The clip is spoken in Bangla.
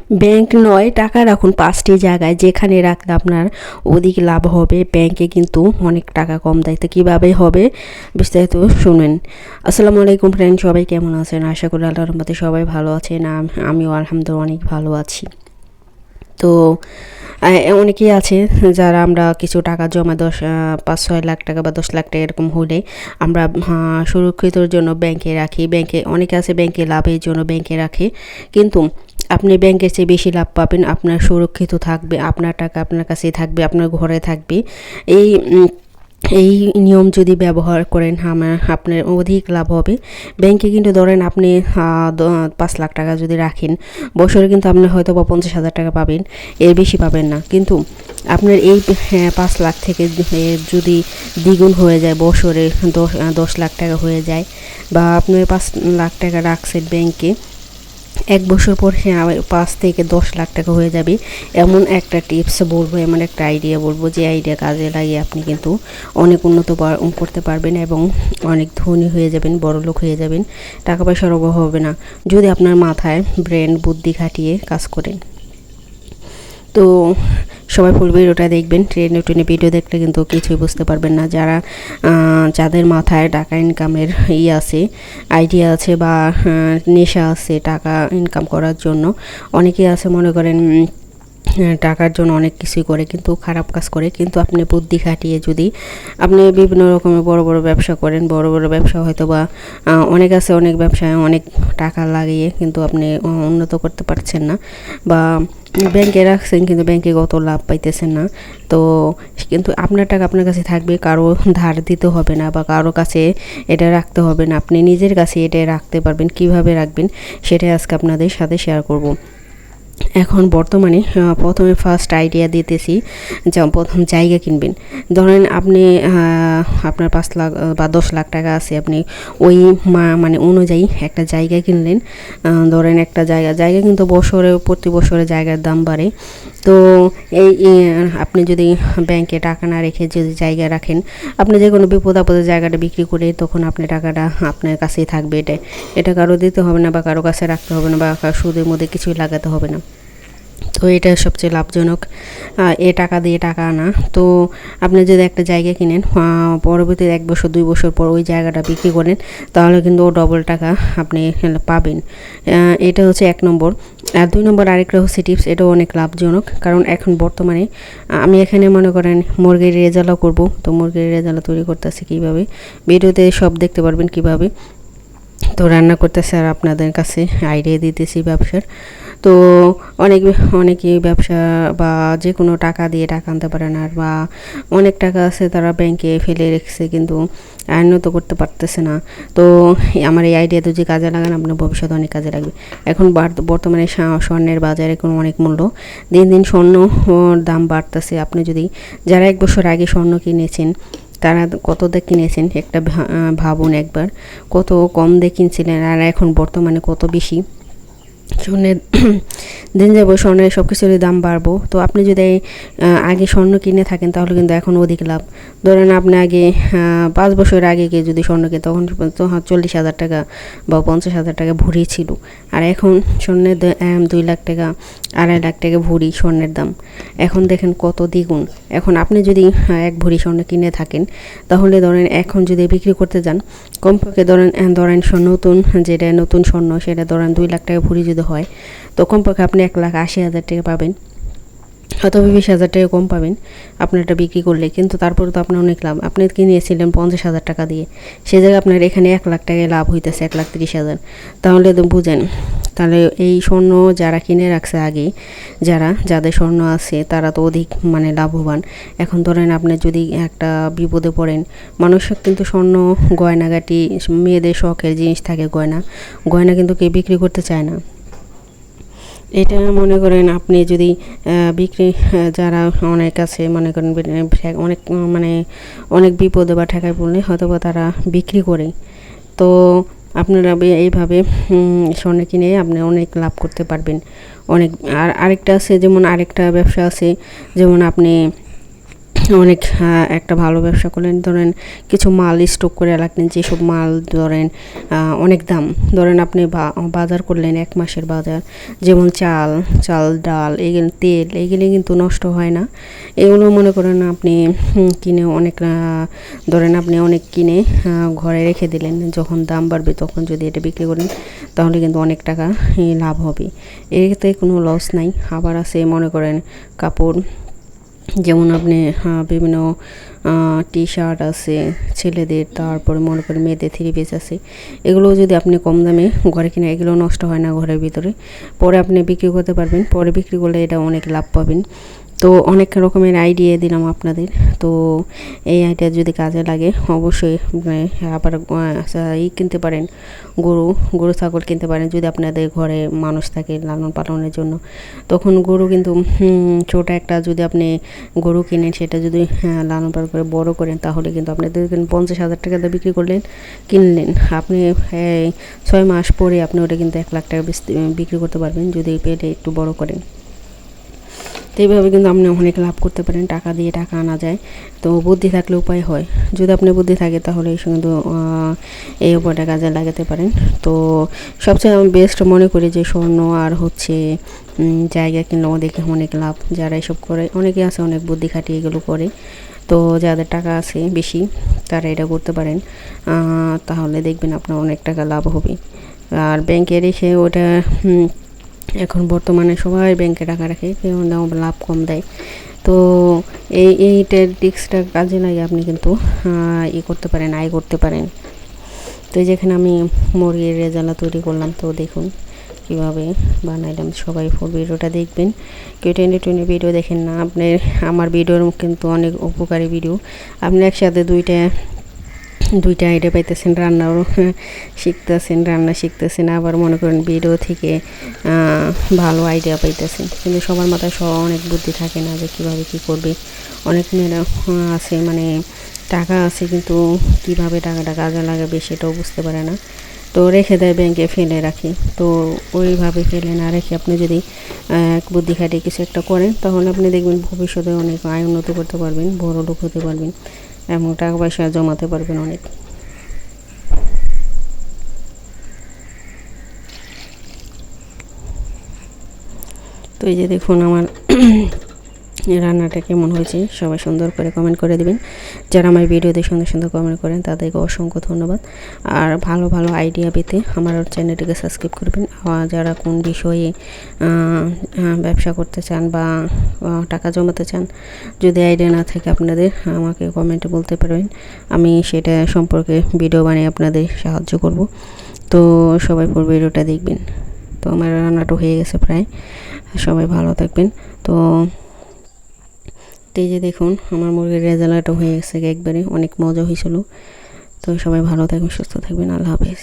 ব্যাংক নয়, টাকা রাখুন 5টি জায়গায়, যেখানে রাখলে আপনার অধিক লাভ হবে। ব্যাংকে কিন্তু অনেক টাকা কম দেয়। তো কীভাবে হবে বিস্তারিত শুনেন। আসসালামু আলাইকুম ফ্রেন্ড, সবাই কেমন আছেন? আশা করি আল্লাহর রহমতে সবাই ভালো আছেন। আমিও আলহামদুলিল্লাহ অনেক ভালো আছি। তো অনেকেই আছে যারা আমরা কিছু টাকা জমা 5-6 লাখ টাকা বা 10 লাখ টাকা এরকম হলে আমরা সুরক্ষিতর জন্য ব্যাংকে রাখি। ব্যাংকে অনেকে আছে ব্যাংকে লাভের জন্য ব্যাংকে রাখে, কিন্তু আপনি ব্যাংকের চেয়ে বেশি লাভ পাবেন। আপনার সুরক্ষিত থাকবে, আপনার টাকা আপনার কাছেই থাকবে, আপনার ঘরে থাকবে। এই এই নিয়ম যদি ব্যবহার করেন আপনার অধিক লাভ হবে। ব্যাংকে কিন্তু ধরেন আপনি 5 লাখ টাকা যদি রাখেন, বছরে কিন্তু আপনি হয়তো বা 50,000 টাকা পাবেন, এর বেশি পাবেন না। কিন্তু আপনার এই 5 লাখ থেকে যদি দ্বিগুণ হয়ে যায়, বছরে 10 লাখ টাকা হয়ে যায়, বা আপনি 5 লাখ টাকা রাখছেন ব্যাংকে, 1 বছর পর 5 থেকে 10 লাখ টাকা হয়ে যাবে। এমন একটা টিপস বলবো, এমন একটা আইডিয়া বলবো, যে আইডিয়া কাজে লাগিয়ে আপনি কিন্তু অনেক উন্নত করতে পারবেন এবং অনেক ধনী হয়ে যাবেন, বড়লোক হয়ে যাবেন। টাকা পয়সার অভাব হবে না, যদি আপনার মাথায় ব্রেন বুদ্ধি খাটিয়ে কাজ করেন। তো সবাই ফুল ভিডিওটা দেখবেন। ট্রেনে ভিডিও দেখলে কিন্তু কিছুই বুঝতে পারবেন না। যাদের মাথায় টাকা ইনকামের আছে, আইডিয়া আছে, বা নেশা আছে টাকা ইনকাম করার জন্য, অনেকেই আছে মনে করেন টাকার জন্য অনেক কিছুই করে, কিন্তু খারাপ কাজ করে। কিন্তু আপনি বুদ্ধি খাটিয়ে যদি আপনি বিভিন্ন রকমের বড় বড় ব্যবসা করেন, বড় বড় ব্যবসা হয়তো বা অনেক আছে, অনেক ব্যবসায় অনেক টাকা লাগিয়ে কিন্তু আপনি উন্নত করতে পারছেন না, বা ব্যাংকে রাখছেন কিন্তু ব্যাংকে কত লাভ পাইতেছেন না। তো কিন্তু আপনার টাকা আপনার কাছে থাকবে, কারো ধার দিতে হবে না, বা কারো কাছে এটা রাখতে হবে না। আপনি নিজের কাছে এটা রাখতে পারবেন। কিভাবে রাখবেন সেটাই আজকে আপনাদের সাথে শেয়ার করব। এখন বর্তমানে প্রথমে ফার্স্ট আইডিয়া দিতেছি, প্রথম জায়গা কিনবেন। ধরেন আপনি আপনার 5 লাখ বা 10 লাখ টাকা আছে, আপনি ওই মানে অনুযায়ী একটা জায়গা কিনলেন। ধরেন একটা জায়গা কিন্তু প্রতি বছরে জায়গার দাম বাড়ে। তো এই আপনি যদি ব্যাংকে টাকা না রেখে যদি জায়গা রাখেন, আপনি যে কোনো বিপদ আপদে জায়গাটা বিক্রি করে তখন আপনি টাকাটা আপনার কাছেই থাকবে। এটা কারো দিতে হবে না, বা কারো কাছে রাখতে হবে না, বা সুদের মধ্যে কিছুই লাগাতে হবে না। তো এটা সবচেয়ে লাভজনক, এ টাকা দিয়ে টাকা আনা। তো আপনি যদি একটা জায়গা কিনেন, পরবর্তী 1 বছর 2 বছর পর ওই জায়গাটা বিক্রি করেন, তাহলে কিন্তু ডবল টাকা আপনি পাবেন। এটা হচ্ছে 1 নম্বর। আর 2 নম্বর আরেকটা হচ্ছে টিপস, এটাও অনেক লাভজনক। কারণ এখন বর্তমানে আমি এখানে মনে করেন মুরগির রেজালা করব। তো মুরগির রেজালা তৈরি করতেছি কীভাবে, ভিডিওতে সব দেখতে পারবেন কীভাবে। তো রান্না করতেছে আর আপনাদের কাছে আইডিয়া দিতেছি ব্যবসার। তো অনেকেই ব্যবসা বা যে কোনো টাকা দিয়ে টাকা আনতে পারে না, বা অনেক টাকা আছে তারা ব্যাংকে ফেলে রেখেছে, কিন্তু উন্নত করতে পারতেছে না। তো আমার এই আইডিয়া যদি কাজে লাগান, আপনার ভবিষ্যতে অনেক কাজে লাগবে। এখন বর্তমানে স্বর্ণের বাজারে কোনো অনেক মূল্য, দিন দিন স্বর্ণ দাম বাড়তেছে। আপনি যদি যারা 1 বছর আগে স্বর্ণ কিনেছেন, তারা কত দিয়ে কিনেছেন একটা ভাবুন একবার, কত কম দিয়ে কিনছিলেন, আর এখন বর্তমানে কত বেশি। স্বর্ণের দিন যাবো স্বর্ণের সব কিছুরই দাম বাড়বো। তো আপনি যদি আগে স্বর্ণ কিনে থাকেন, তাহলে কিন্তু এখন অধিক লাভ। ধরেন আপনি আগে 5 বছর আগে গিয়ে যদি স্বর্ণ কিনে, তখন 40,000 টাকা বা 50,000 টাকা ভরি ছিল। আর এখন স্বর্ণের 2 লাখ টাকা 2.5 লাখ টাকা ভরি স্বর্ণের দাম। এখন দেখেন কত দ্বিগুণ। এখন আপনি যদি 1 ভরি স্বর্ণ কিনে থাকেন, তাহলে ধরেন এখন যদি বিক্রি করতে যান, কমপক্ষে ধরেন যেটা নতুন স্বর্ণ, সেটা ধরেন 2 লাখ টাকা ভরি যদি হয়, তো কমপক্ষে আপনি 1,80,000 টাকা পাবেন, অথবা 20,000 টাকা কম পাবেন আপনার এটা বিক্রি করলে। কিন্তু তারপরে তো আপনার অনেক লাভ। আপনি কিনেছিলেন 50,000 টাকা দিয়ে, সে জায়গায় আপনার এখানে 1 লাখ টাকায় লাভ হইতেছে, 1,30,000। তাহলে তো বুঝেন, তাহলে এই স্বর্ণ যারা কিনে রাখছে আগে, যাদের স্বর্ণ আছে, তারা তো অধিক মানে লাভবান। এখন ধরেন আপনি যদি একটা বিপদে পড়েন, মানুষের কিন্তু স্বর্ণ গয়নাগাটি, মেয়েদের শখের জিনিস থাকে, গয়না কিন্তু কেউ বিক্রি করতে চায় না। এটা মনে করেন আপনি যদি যারা অনেক আছে মনে করেন অনেক অনেক বিপদে বা ঠেকায় পড়লে হয়তো বা তারা বিক্রি করে। তো আপনারা এইভাবে স্বর্ণ কিনে আপনি অনেক লাভ করতে পারবেন। অনেক আরেকটা আছে, যেমন আরেকটা ব্যবসা আছে, যেমন আপনি অনেক একটা ভালো ব্যবসা করলেন। ধরেন কিছু মাল স্টক করে রাখলেন, যেসব মাল ধরেন অনেক দাম, ধরেন আপনি বাজার করলেন 1 মাসের বাজার, যেমন চাল, ডাল, এগুলো তেল, এগুলি কিন্তু নষ্ট হয় না। এগুলো মনে করেন আপনি কিনে অনেক ধরেন আপনি অনেক কিনে ঘরে রেখে দিলেন, যখন দাম বাড়বে তখন যদি এটা বিক্রি করেন তাহলে কিন্তু অনেক টাকা লাভ হবে, এতে কোনো লস নাই। আবার আছে মনে করেন কাপড়, যেমন আপনি বিভিন্ন টি শার্ট আছে ছেলেদের, তারপরে মনে করেন মেয়েদের 3 পিস আছে, এগুলো যদি আপনি কম দামে ঘরে কিনে, এগুলো নষ্ট হয় না ঘরের ভিতরে, পরে আপনি বিক্রি করতে পারবেন, পরে বিক্রি করলে এটা অনেক লাভ পাবেন। তো অনেক রকমের আইডিয়া দিলাম আপনাদের। তো এই আইডিয়া যদি কাজে লাগে অবশ্যই আবার কিনতে পারেন, গরু ছাগল কিনতে পারেন যদি আপনাদের ঘরে মানুষ থাকে লালন পালনের জন্য। তখন গরু কিন্তু ছোটো একটা যদি আপনি গরু কিনেন, সেটা যদি লালন পালন করে বড় করেন, তাহলে কিন্তু আপনি 50,000 টাকাতে বিক্রি করলেন, কিনলেন, আপনি 6 মাস পরে আপনি ওটা কিন্তু 1 লাখ টাকা বিক্রি করতে পারবেন যদি পেটে একটু বড় করেন। তো এইভাবে কিন্তু আপনি অনেক লাভ করতে পারেন, টাকা দিয়ে টাকা আনা যায়। তো বুদ্ধি থাকলে উপায় হয়, যদি আপনি বুদ্ধি থাকে তাহলে কিন্তু এই উপায়টা কাজে লাগাতে পারেন। তো সবচেয়ে আমি বেস্ট মনে করি যে স্বর্ণ আর হচ্ছে জায়গা কিনলে ওদেরকে অনেক লাভ। যারা এসব করে, অনেকে আছে অনেক বুদ্ধি খাটিয়ে এগুলো করে, তো যাদের টাকা আছে বেশি তারা এটা করতে পারেন, তাহলে দেখবেন আপনার অনেক টাকা লাভ হবে। আর ব্যাংকে রেখে ওটা এখন বর্তমানে সবাই ব্যাংকে টাকা রাখে, কেউ লাভ কম দেয়। তো এই ট্যাকটিক্সটা কাজে লাগে আপনি কিন্তু করতে পারেন, আয় করতে পারেন। তো যেখানে আমি মুরগির রেজালা তৈরি করলাম, তো দেখুন কীভাবে বানাইলাম। সবাই ফুল ভিডিওটা দেখবেন, কেউ টেনে ভিডিও দেখেন না। আপনার আমার ভিডিওর কিন্তু অনেক উপকারী ভিডিও, আপনি একসাথে দুইটা আইডিয়া পাইতেছেন, রান্না শিখতেছেন, আবার মনে করেন ভিডিও থেকে ভালো আইডিয়া পাইতেছেন। কিন্তু সবার মাথায় অনেক বুদ্ধি থাকে না যে কীভাবে কী করবে। অনেক মেয়েরা আছে মানে টাকা আছে কিন্তু কীভাবে টাকাটা কাজে লাগাবে সেটাও বুঝতে পারে না, তো রেখে দেয় ব্যাংকে, ফেলে রাখে। তো ওইভাবে ফেলে না রেখে আপনি যদি বুদ্ধি খাটিয়ে কিছু একটা করেন, তাহলে আপনি দেখবেন ভবিষ্যতে অনেক আয় উন্নতি করতে পারবেন, বড় লোক হতে পারবেন এবং টাকা পয়সা জমাতে পারবেন অনেক। তো এই যে দেখুন আমার রান্নাটা কেমন হয়েছে, সবাই সুন্দর করে কমেন্ট করে দেবেন। যারা আমার ভিডিওতে সুন্দর সুন্দর কমেন্ট করেন তাদেরকে অসংখ্য ধন্যবাদ। আর ভালো ভালো আইডিয়া পেতে আমার চ্যানেলটিকে সাবস্ক্রাইব করবেন। যারা কোন বিষয়ে ব্যবসা করতে চান বা টাকা জমাতে চান, যদি আইডিয়া না থাকে আপনাদের, আমাকে কমেন্টে বলতে পারবেন, আমি সেটা সম্পর্কে ভিডিও বানিয়ে আপনাদের সাহায্য করব। তো সবাই পুরো ভিডিওটা দেখবেন। তো আমার রান্নাটা হয়ে গেছে প্রায়, সবাই ভালো থাকবেন। তো এই যে দেখুন আমার মুরগির রেজালাটা হয়ে গেছে একবারে, অনেক মজা হয়েছিল। তো সবাই ভালো থাকবেন, সুস্থ থাকবেন, আল্লাহ হাফেজ।